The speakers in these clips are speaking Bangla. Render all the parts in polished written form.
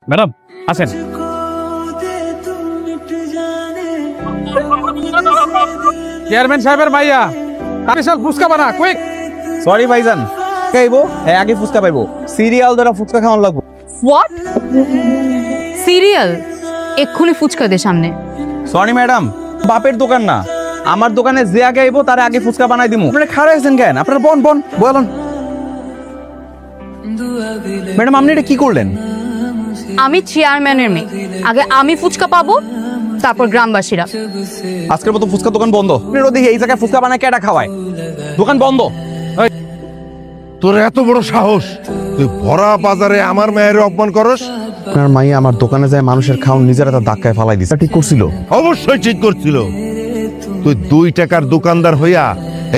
ম্যাডাম আসেন। চেয়ারম্যান সাহেবের মাইয়া স্পেশাল ফুচকা বানা কুইক। সরি ভাইজান, খাইবো আগে ফুচকা পাইবো, সিরিয়াল ধরা ফুচকা খাওয়ান লাগবো। What serial? এক্ষুনি ফুচকা দে সামনে। সরি ম্যাডাম, বাপের দোকান না, আমার দোকানে যে আগে আইবো তার আগে ফুচকা বানাই দিমু। আপনারা খারাপ আছেন কেন? আপনারা বন বলুন। ম্যাডাম আপনি এটা কি করলেন? আমি চেয়ারম্যানের মেয়ে, আগে আমি ফুচকা পাবো তারপর গ্রামবাসীরা। আজকের মতো ফুচকা দোকান বন্ধ। দেখি এই জায়গায় ফুচকা বানায় কেটা খাওয়ায়, দোকান বন্ধ। তোর এত বড় সাহস, তুই ভরা বাজারে আমার মায়ের অপমান করস? আপনার মাইয়া আমার দোকানে যায় মানুষের খাওন নিজেরা তার ধাক্কায় ফালাই দিছে, ঠিক করছিল? অবশ্যই ঠিক করছিল। তুই 2 টাকার দোকানদার হইয়া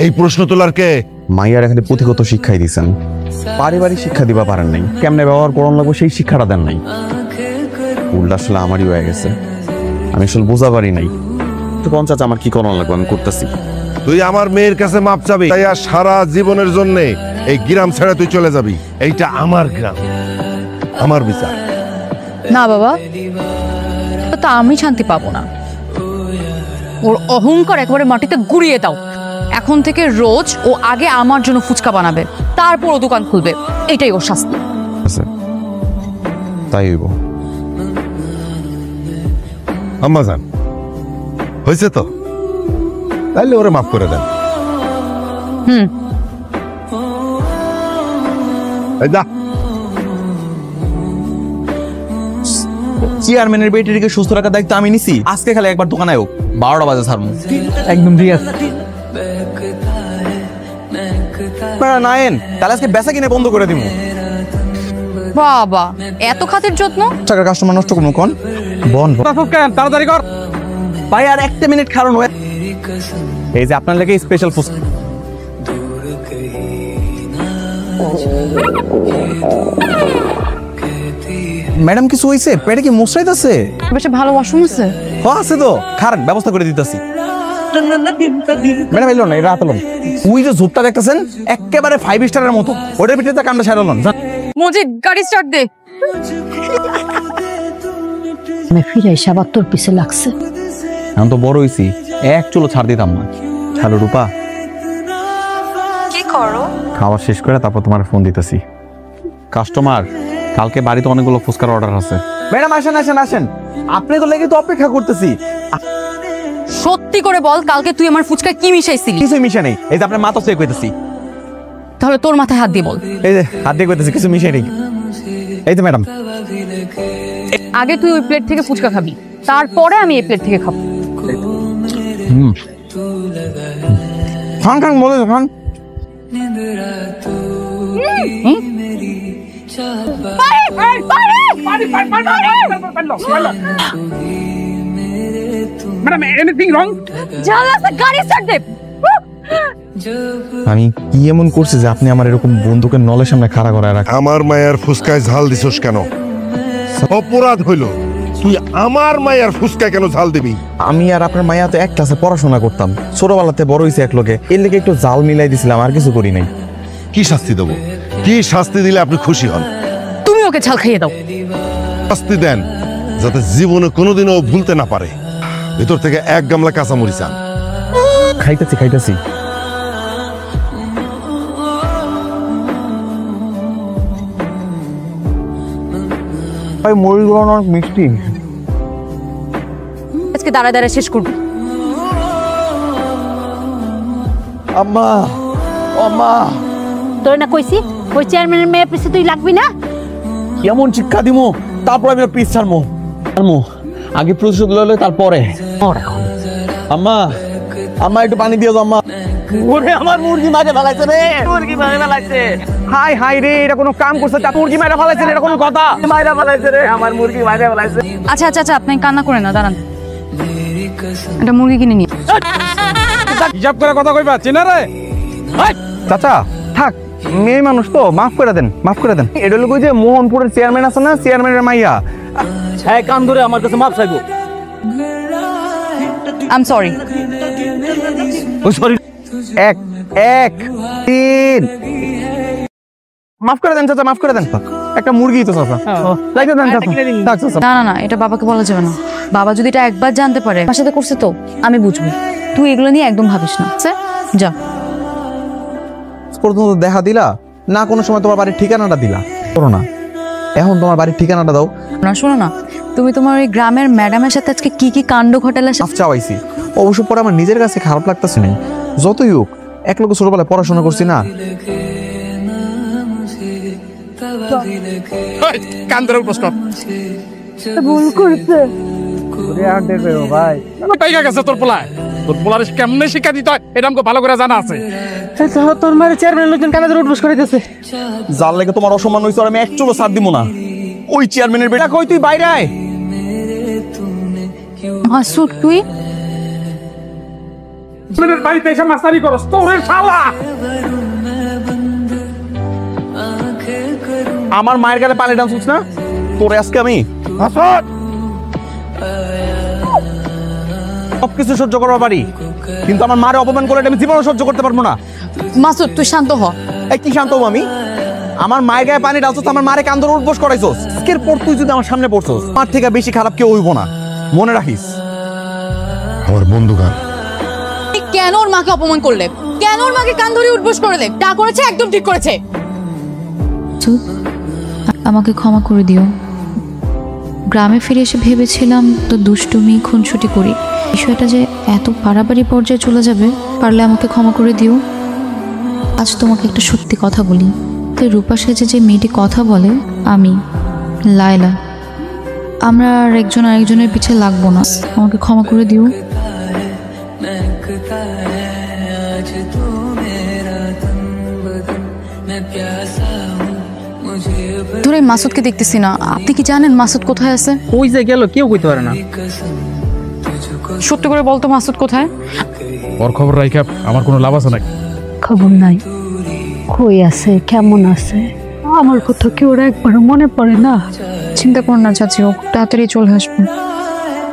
এই প্রশ্ন তোলার কে? মাইয়ার এখানে পুঁথিগত শিক্ষাই দিচ্ছেন, পারিবারিক শিক্ষা দিবা পারেন নাই, কেমনে ব্যবহার করন লাগবো সেই শিক্ষাটা দেন নাই। উল্টা আসলে আমারই হয়ে গেছে, আমি আসলে বোঝা পারি নাই। তো পঞ্চায়েত আমার কি করানো লাগবে আমি করতেছি। তুই আমার মেয়ের কাছে মাপ চাবি, তাই আর সারা জীবনের জন্য এই গ্রাম ছেড়ে তুই চলে যাবি। এইটা আমার গ্রাম, আমার বিচার। না বাবা, তো আমি শান্তি পাবো না। ওর অহংকার একবারে মাটিতে গুড়িয়ে দাও। এখন থেকে রোজ ও আগে আমার জন্য ফুচকা বানাবে, তারপর ও দোকান খুলবে, এটাই ওর শাস্তি। তাই হইব। আম্মা জান, হয়েছে তো, তাইলে ওরে মাফ করে দেন। যা। চেয়ারম্যানের বেটিকে সুস্থ রাখার দায়িত্ব আমি নিছি। আজকে খালি একবার দোকানে হোক, 12টা বাজে ছাড়মু। একদম ঠিক আছে। নায়েন তাহলে আজকে বেচা কিনে বন্ধ করে দিমু। বাবা এত খাতের যত্ন। টাকার কাস্টমার নষ্ট করবো কোন বন? তাড়াতাড়ি কর ভাই, আর একটা মিনিট খারণ হয়ে। এই যে আপনার লেগে স্পেশাল ফুচকা। ম্যাডাম কিছু হইছে? পেটে কি মুসরাইতেছে? বেশ ভালো ওয়াশরুম আছে? হ্যাঁ আছে তো, খারান ব্যবস্থা করে দিতেছি। ম্যাডাম এলো না, এটা হাতলন। ওই যে ঝোপটা দেখতেছেন একেবারে 5 স্টারের মতো, ওটার ভিতরে কামটা সারালন। মজিদ গাড়ি স্টার্ট দে। আমি ফিরে আবার তোর পিছে লাগছে। এখন তো বড় হইছি, এক চুলো ছাড় দিতাম না। হ্যালো রূপা, কি করো? খাওয়া শেষ করে তারপর তোমার ফোন দিতেছি। কাস্টমার, কালকে বাড়িতে অনেকগুলো ফুচকার অর্ডার আছে। ম্যাডাম আসেন আসেন আসেন, আপনি তো লেগে তো অপেক্ষা করতেছি। সত্যি করে বল, কালকে তুই আমার ফুচকা কি মিশাইছিলি? কিছুই মিশে নেই। এই যে আপনার মাথা চেক কইতেছি। তাহলে তোর মাথায় হাত দিয়ে বল। এই যে হাত দিয়ে কইতেছি, কিছু মিশে নেই। এই তো ম্যাডাম, আগে তুই ওই প্লেট থেকে ফুচকা খাবি, তারপরে আমি এই প্লেট থেকে খাবো। খান খান বলে খান। Madam anything wrong? গাড়ি স্টার্ট দে। আমি কি এমন করছি যে আপনি আমার এরকম বন্দুকের নলের সামনে খাড়া করায় রাখেন? আমার মায়ের ফুসকায় ঝাল দিছস কেন? অপরাধ হইল, তুই আমার মায়ের ফুসকায় কেন ঝাল দিবি? আমি আর আপনার মাইয়া তো এক ক্লাসে পড়াশোনা করতাম, ছোটবেলাতে বড় হয়েছে এক লোকে, এর লেগে একটু জাল মিলাই দিছিলাম, আর কিছু করি নাই। কি শাস্তি দেবো? কি শাস্তি দিলে আপনি খুশি হন? তুমি ওকে ঝাল খাইয়ে দাও। শাস্তি দেন যাতে জীবনে কোনোদিনও ভুলতে না পারে। ভেতর থেকে 1 গামলা কাঁচামরিচ আন। খাইতেছি খাইতেছি। ভাই মরিচগুলো অনেক মিষ্টি। আজকে দাঁড়ায় দাঁড়ায় শেষ করবো। আম্মা, আম্মা, তোর না কইছি ওই চেয়ারম্যানের মেয়ের পিছে তুই লাগবি না? কেমন শিক্ষা দিমু? তারপর আমি পিস ছাড়মু। আগে প্রতিশোধ লইলে তারপরে। আম্মা, আম্মা একটু পানি দিও আম্মা। ওরে আমার মুরগি মাঝে ফেলাইছে রে, মুরগি মাঝে ফেলাইছে। হাই হাই রে, এটা কোনো কাম করছে? মুরগি মাঝে ফেলাইছে রে, এটা কোনো কথা? মাঝে ফেলাইছে রে, আমার মুরগি মাঝে ফেলাইছে। আচ্ছা আচ্ছা আচ্ছা, আপনি কান্না করেন না, দাঁড়ান, একটা মুরগি কিনে নিয়ে। হিসাব করে কথা কইবা, চিনা রে? চাচা থাক, মেয়ে মানুষ তো, মাফ করে দেন, মাফ করে দেন। এটা হলো যে মোহনপুরের চেয়ারম্যান আছে না, চেয়ারম্যানের মাইয়া। হ্যাঁ, কান ধরে আমার কাছে মাপ চাইবো। I am sorry. Oh sorry. 1 1 3 মাফ করে দেন চাচা, মাফ করে দেন। একটা মুরগি তো চাচা লাইতে দেন চাচা থাক চাচা না না না, এটা বাবাকে বলা যাবে না। বাবা যদি এটা একবার জানতে পারে আমার সাথে করছে তো আমি বুঝবো। তুই এগুলো নিয়ে একদম ভাবিস না, যা। প্রথমত দেখা দিলা না, কোনো সময় তোমার বাড়ির ঠিকানাটা দিলা করো না, এখন তোমার বাড়ির ঠিকানাটা দাও। না শোনো না, তুমি তোমার ওই গ্রামের ম্যাডামের সাথে আজকে কি কি কাণ্ড ঘটালে মাফ চাওয়াইছি, অবশ্য পরে আমার নিজের কাছে খারাপ লাগতেছে না। যতই হোক এক লোক ছোটবেলায় পড়াশোনা করছি না। কান্দরে প্রশ্ন ভুল করছে টাইগা গেছে তোর পোলায়। তোর পোলার কেমনে শিক্ষা দিতে হয় এটা আমাকে ভালো করে জানা আছে। তোর মারে চেয়ারম্যান লোকজন কানে ধরে উঠবস করে দিতেছে। যার লেগে তোমার অসম্মান হয়েছে আমি এক চুলো ছাড় দিব না। ওই চেয়ারম্যানের বেটা কই তুই বাইরে আয়। মাসুদ তুই বাড়িতে এসে মাস্তারি করস তোর শালা। আমার মায়ের গালে পানি ডান্স না তোরে আজকে আমি সবকিছু সহ্য করতে পারি, কিন্তু আমার মারে অপমান করে আমি জীবনে সহ্য করতে পারবো না। মাসুদ তুই শান্ত হ। এই কি শান্ত হবো আমি? আমার মায়ের গায়ে পানি ডালছস, আমার মারে কান্দর উঠবোস করাইছস। আজকের পর তুই যদি আমার সামনে পড়ছস আমার থেকে বেশি খারাপ কেউ হইব না, মনে রাখিস। আমার বন্ধু গান তুই কেন ওর মাকে অপমান করলে? কেন ওর মাকে কান ধরে উঠবোস করলে? যা করেছে একদম ঠিক করেছে। আমাকে ক্ষমা করে দিও। গ্রামে ফিরে এসে ভেবেছিলাম তো দুষ্টুমি খুনসুটি করি, বিষয়টা যে এত বাড়াবাড়ি পর্যায়ে চলে যাবে, পারলে আমাকে ক্ষমা করে দিও। আজ তোমাকে একটা সত্যি কথা বলি, তো রূপা সেজে যে মেয়েটি কথা বলে আমি লায়লা, আমরা আর একজন আরেকজনের পিছে লাগবো না, আমাকে ক্ষমা করে দিও। ধরে মাসুদকে দেখতেছি না, আপনি কি জানেন মাসুদ কোথায় আছে? ওই যে গেল কেউ কইতে পারে না। সত্য করে বলতো মাসুদ কোথায়? ওর খবর রাইখা আমার কোনো লাভ আছে নাকি? খবর নাই, কই আছে কেমন আছে আমার কথা কি ওরা একবার মনে পড়ে না? চিন্তা করো না চাচি, ও খুব তাড়াতাড়ি চলে আসবে।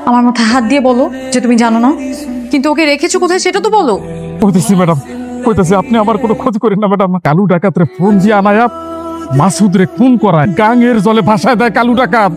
আমার মাথায় হাত দিয়ে বলো যে তুমি জানো না, কিন্তু ওকে রেখেছো কোথায় সেটা তো বলো। কইতেছি ম্যাডাম, কইতেছি আপনি আমার কোনো ক্ষতি করেন না ম্যাডাম। কালু ডাকাতরে ফোন দিয়ে আনায়া মাসুদ রে খুন করায়, গাঙের জলে ভাসায় দেয় কালু ডাকাত।